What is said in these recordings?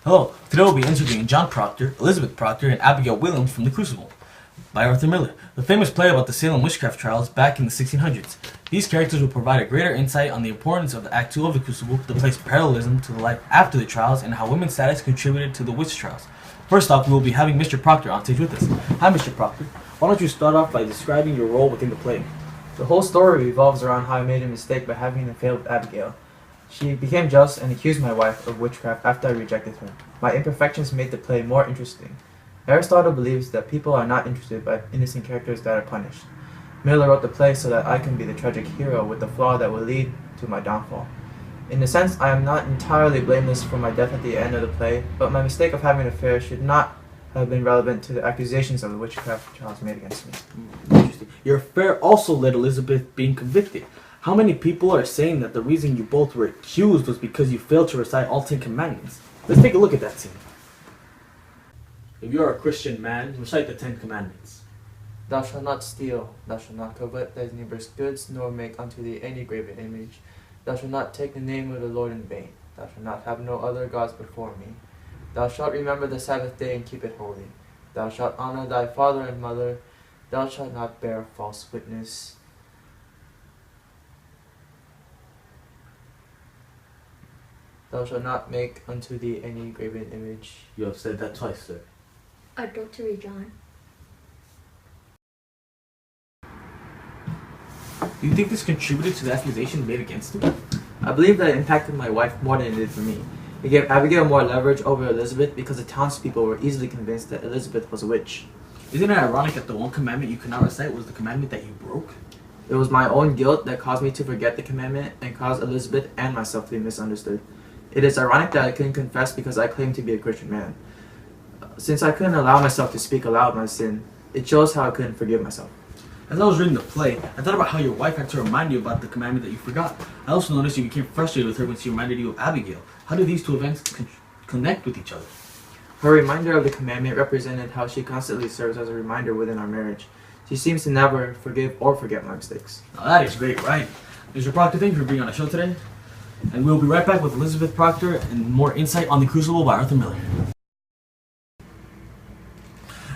Hello, today we'll be interviewing John Proctor, Elizabeth Proctor, and Abigail Williams from The Crucible by Arthur Miller, the famous play about the Salem witchcraft trials back in the 1600s. These characters will provide a greater insight on the importance of the Act 2 of The Crucible, the play's parallelism to the life after the trials, and how women's status contributed to the witch trials. First off, we will be having Mr. Proctor on stage with us. Hi, Mr. Proctor. Why don't you start off by describing your role within the play? The whole story revolves around how I made a mistake by having an affair with Abigail. She became jealous and accused my wife of witchcraft after I rejected her. My imperfections made the play more interesting. Aristotle believes that people are not interested by innocent characters that are punished. Miller wrote the play so that I can be the tragic hero with the flaw that will lead to my downfall. In a sense, I am not entirely blameless for my death at the end of the play, but my mistake of having an affair should not have been relevant to the accusations of the witchcraft trials made against me. Interesting. Your affair also led Elizabeth being convicted. How many people are saying that the reason you both were accused was because you failed to recite all 10 commandments? Let's take a look at that scene. If you are a Christian man, recite the 10 commandments. Thou shalt not steal, thou shalt not covet thy neighbor's goods, nor make unto thee any graven image. Thou shalt not take the name of the Lord in vain. Thou shalt not have no other gods before me. Thou shalt remember the Sabbath day and keep it holy. Thou shalt honor thy father and mother. Thou shalt not bear false witness. Thou shalt not make unto thee any graven image. You have said that twice, sir. Adultery, John. Do you think this contributed to the accusation made against you? I believe that it impacted my wife more than it did for me. It gave Abigail more leverage over Elizabeth because the townspeople were easily convinced that Elizabeth was a witch. Isn't it ironic that the one commandment you could not recite was the commandment that you broke? It was my own guilt that caused me to forget the commandment and caused Elizabeth and myself to be misunderstood. It is ironic that I couldn't confess because I claimed to be a Christian man. Since I couldn't allow myself to speak aloud my sin, it shows how I couldn't forgive myself. As I was reading the play, I thought about how your wife had to remind you about the commandment that you forgot. I also noticed you became frustrated with her when she reminded you of Abigail. How do these two events connect with each other? Her reminder of the commandment represented how she constantly serves as a reminder within our marriage. She seems to never forgive or forget my mistakes. Now that is great, right? Mr. Proctor, thank you for being on the show today. And we'll be right back with Elizabeth Proctor and more insight on The Crucible by Arthur Miller.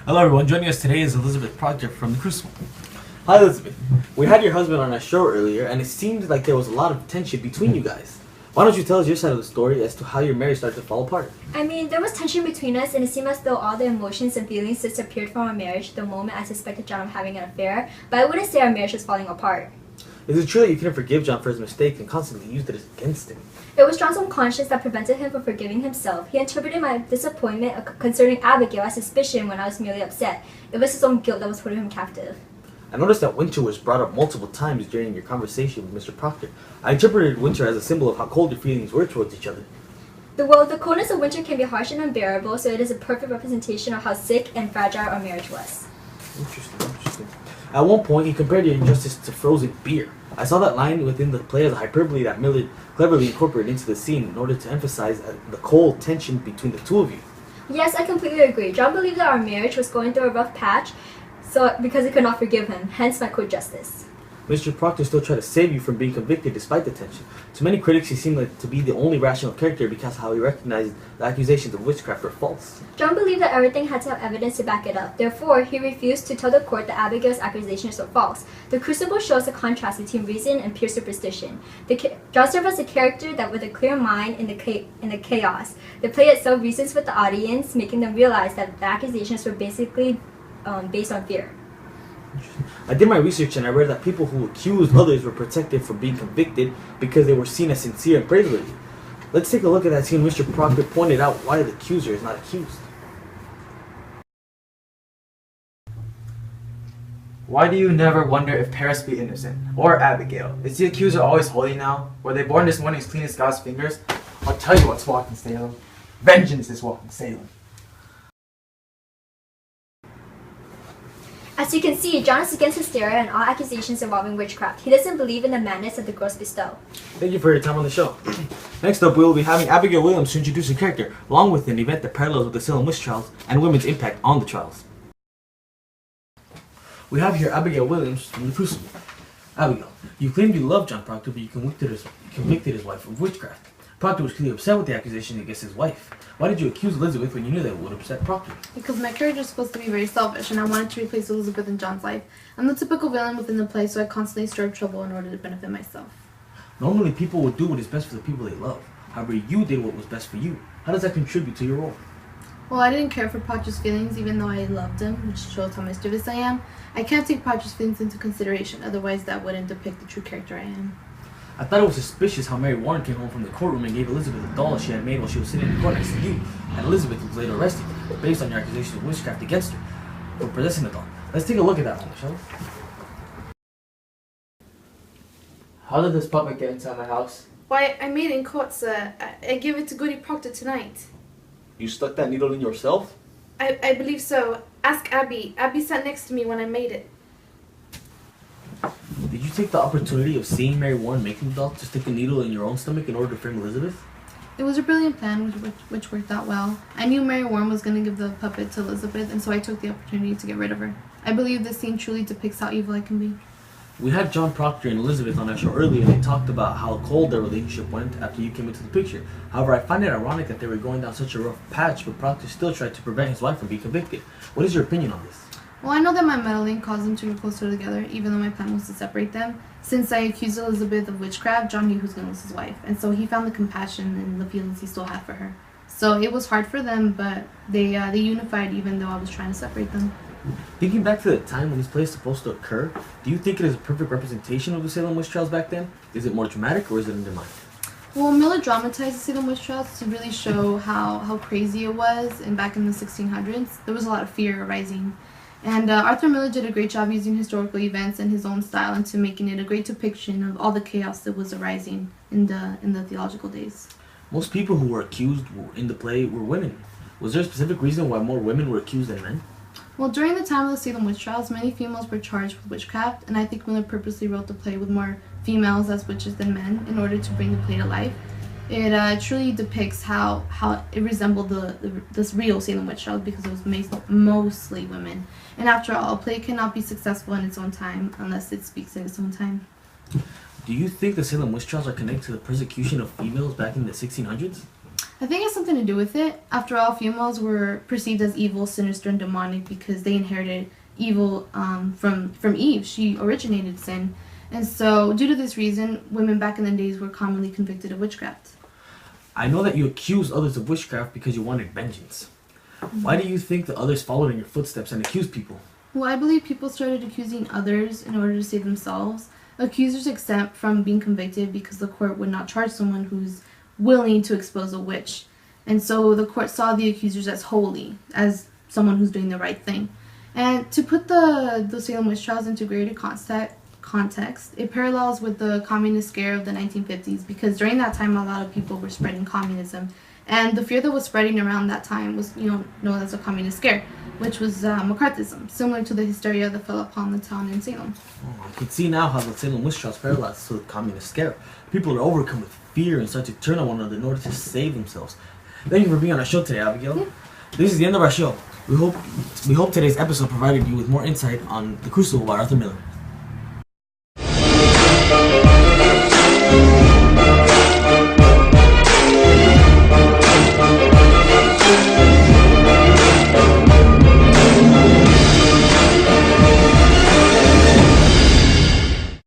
Hello everyone, joining us today is Elizabeth Proctor from The Crucible. Hi Elizabeth, we had your husband on our show earlier and it seemed like there was a lot of tension between you guys. Why don't you tell us your side of the story as to how your marriage started to fall apart? I mean, there was tension between us, and it seemed as though all the emotions and feelings disappeared from our marriage the moment I suspected John of having an affair, but I wouldn't say our marriage was falling apart. Is it true that you couldn't forgive John for his mistake and constantly used it against him? It was John's own conscience that prevented him from forgiving himself. He interpreted my disappointment concerning Abigail as suspicion when I was merely upset. It was his own guilt that was holding him captive. I noticed that winter was brought up multiple times during your conversation with Mr. Proctor. I interpreted winter as a symbol of how cold your feelings were towards each other. The coldness of winter can be harsh and unbearable, so it is a perfect representation of how sick and fragile our marriage was. Interesting. At one point, he compared your injustice to frozen beer. I saw that line within the play as a hyperbole that Miller cleverly incorporated into the scene in order to emphasize the cold tension between the two of you. Yes, I completely agree. John believed that our marriage was going through a rough patch, because he could not forgive him, hence my court justice. Mr. Proctor still tried to save you from being convicted despite the tension. To many critics, he seemed like to be the only rational character because of how he recognized the accusations of witchcraft were false. John believed that everything had to have evidence to back it up. Therefore, he refused to tell the court that Abigail's accusations were false. The Crucible shows the contrast between reason and pure superstition. John served as a character that with a clear mind in the chaos. The play itself reasons with the audience, making them realize that the accusations were basically based on fear. I did my research and I read that people who accused others were protected from being convicted because they were seen as sincere and praiseworthy. Let's take a look at that scene. Mr. Proctor pointed out why the accuser is not accused. Why do you never wonder if Paris be innocent? Or Abigail? Is the accuser always holy now? Were they born this morning as clean as God's fingers? I'll tell you what's walking Salem. Vengeance is walking Salem. As you can see, John is against hysteria and all accusations involving witchcraft. He doesn't believe in the madness that the girls bestow. Thank you for your time on the show. Next up, we will be having Abigail Williams to introduce her character, along with an event that parallels with the Salem witch trials and women's impact on the trials. We have here Abigail Williams from The Crucible. Abigail, you claimed you loved John Proctor, but you convicted his wife of witchcraft. Proctor was clearly upset with the accusation against his wife. Why did you accuse Elizabeth when you knew that it would upset Proctor? Because my character is supposed to be very selfish, and I wanted to replace Elizabeth in John's life. I'm the typical villain within the play, so I constantly stir up trouble in order to benefit myself. Normally, people would do what is best for the people they love. However, you did what was best for you. How does that contribute to your role? Well, I didn't care for Proctor's feelings, even though I loved him, which shows how mischievous I am. I can't take Proctor's feelings into consideration, otherwise that wouldn't depict the true character I am. I thought it was suspicious how Mary Warren came home from the courtroom and gave Elizabeth a doll she had made while she was sitting in court next to you, and Elizabeth was later arrested, based on your accusation of witchcraft against her for possessing the doll. Let's take a look at that one, shall we? How did this puppet get inside my house? Why, I made it in court, sir. I gave it to Goody Proctor tonight. You stuck that needle in yourself? I believe so. Ask Abby. Abby sat next to me when I made it. Did you take the opportunity of seeing Mary Warren making the doll to stick a needle in your own stomach in order to frame Elizabeth? It was a brilliant plan, which worked out well. I knew Mary Warren was going to give the puppet to Elizabeth, and so I took the opportunity to get rid of her. I believe this scene truly depicts how evil I can be. We had John Proctor and Elizabeth on our show earlier, and they talked about how cold their relationship went after you came into the picture. However, I find it ironic that they were going down such a rough patch, but Proctor still tried to prevent his wife from being convicted. What is your opinion on this? Well, I know that my meddling caused them to get closer together, even though my plan was to separate them. Since I accused Elizabeth of witchcraft, John knew who was going to lose his wife, and so he found the compassion and the feelings he still had for her. So it was hard for them, but they unified even though I was trying to separate them. Thinking back to the time when this play is supposed to occur, do you think it is a perfect representation of the Salem witch trials back then? Is it more dramatic or is it undermined? Well, Miller dramatized the Salem witch trials to really show how crazy it was, and back in the 1600s, there was a lot of fear arising. And Arthur Miller did a great job using historical events in his own style into making it a great depiction of all the chaos that was arising in the theological days. Most people who were accused in the play were women. Was there a specific reason why more women were accused than men? Well, during the time of the Salem witch trials, many females were charged with witchcraft, and I think Miller purposely wrote the play with more females as witches than men in order to bring the play to life. It truly depicts how it resembled this real Salem witch trials because it was mostly women. And after all, a play cannot be successful in its own time unless it speaks in its own time. Do you think the Salem witch trials are connected to the persecution of females back in the 1600s? I think it has something to do with it. After all, females were perceived as evil, sinister, and demonic because they inherited evil from Eve. She originated sin. And so, due to this reason, women back in the days were commonly convicted of witchcraft. I know that you accused others of witchcraft because you wanted vengeance. Why do you think the others followed in your footsteps and accused people? Well, I believe people started accusing others in order to save themselves. Accusers exempt from being convicted because the court would not charge someone who's willing to expose a witch. And so the court saw the accusers as holy, as someone who's doing the right thing. And to put the Salem witch trials into greater context, it parallels with the communist scare of the 1950s because during that time a lot of people were spreading communism. And the fear that was spreading around that time was, known as a communist scare, which was McCarthyism, similar to the hysteria that fell upon the town in Salem. I can see now how the Salem witch trials parallels to the communist scare. People are overcome with fear and start to turn on one another in order to save themselves. Thank you for being on our show today, Abigail. Yeah. This is the end of our show. We hope today's episode provided you with more insight on The Crucible by Arthur Miller.